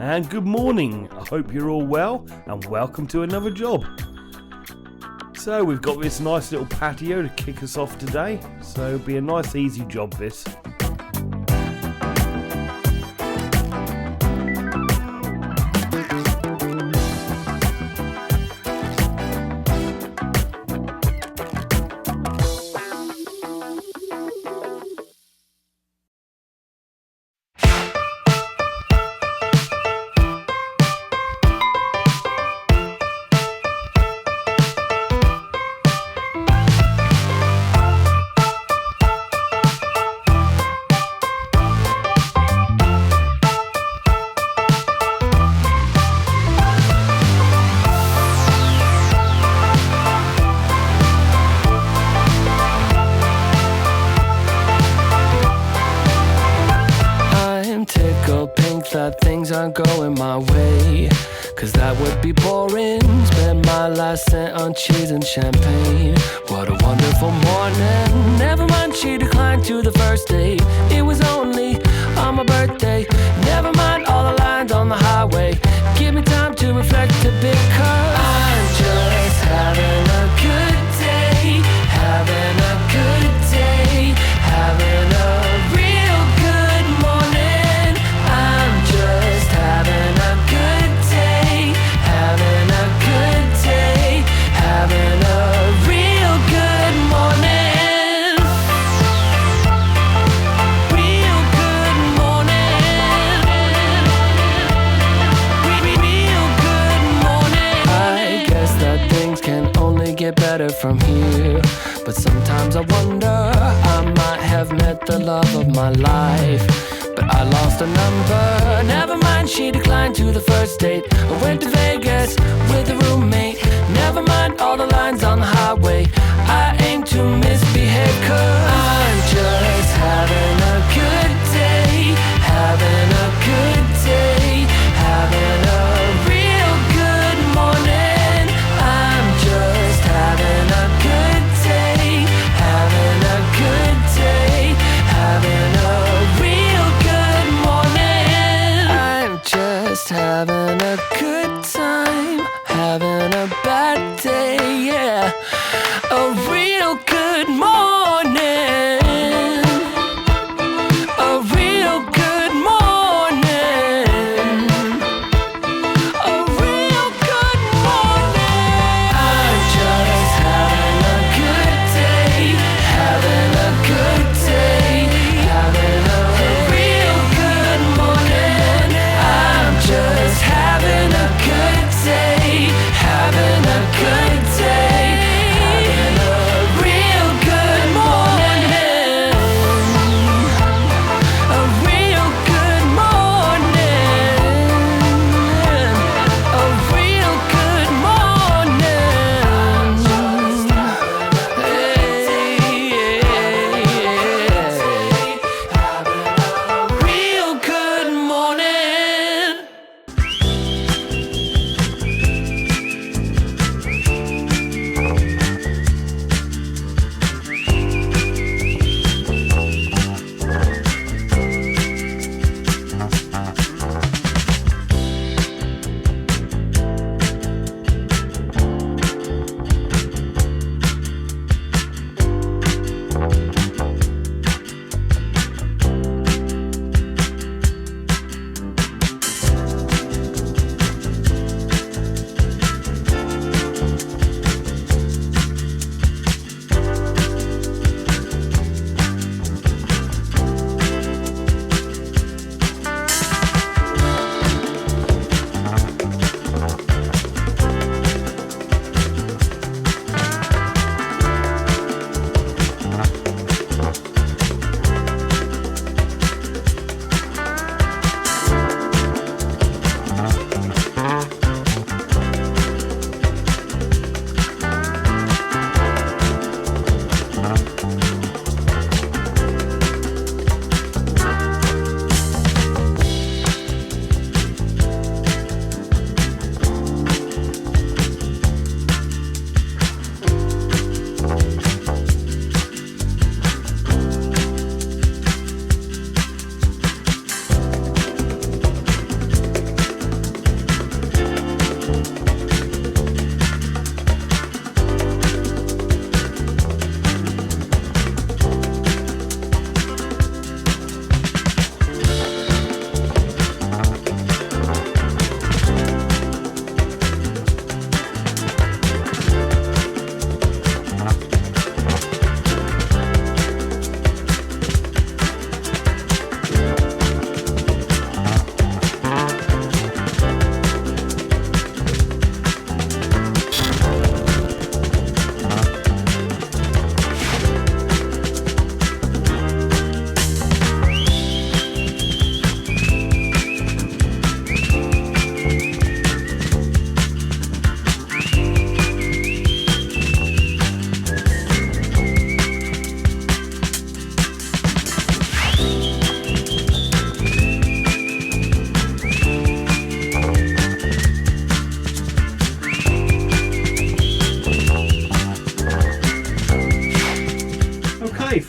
and good morning. I hope you're all well and welcome to another job. So we've got this nice little patio to kick us off today, so it'll be a nice easy job this. That things aren't going my way, cause that would be boring. Spend my last cent on cheese and champagne. What a wonderful morning. Never mind, she declined to the first date. It was only on my birthday. Never mind all the lines on the highway. Give me time to reflect a bit, cause I'm just having a good day. Having a good day. Having a real good morning. I'm just having a good day. Having a good day. Having a real good morning. Real good morning. Real good morning. I guess that things can only get better from here, but sometimes I wonder, I might have met the love of my life, but I lost a number. Never mind, she declined to the first date. I went to Vegas with a roommate. Never mind all the lines on the highway. I aim to misbehave, cause I'm just having a good day. Having a good day. Having a real good morning. I'm just having a good day. Having a good day. Having a real good morning. I'm just having a good time. Having a bad day, yeah.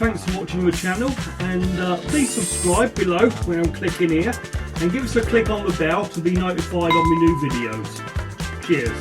thanks for watching my channel, and please subscribe below where I'm clicking here, and give us a click on the bell to be notified of my new videos. Cheers.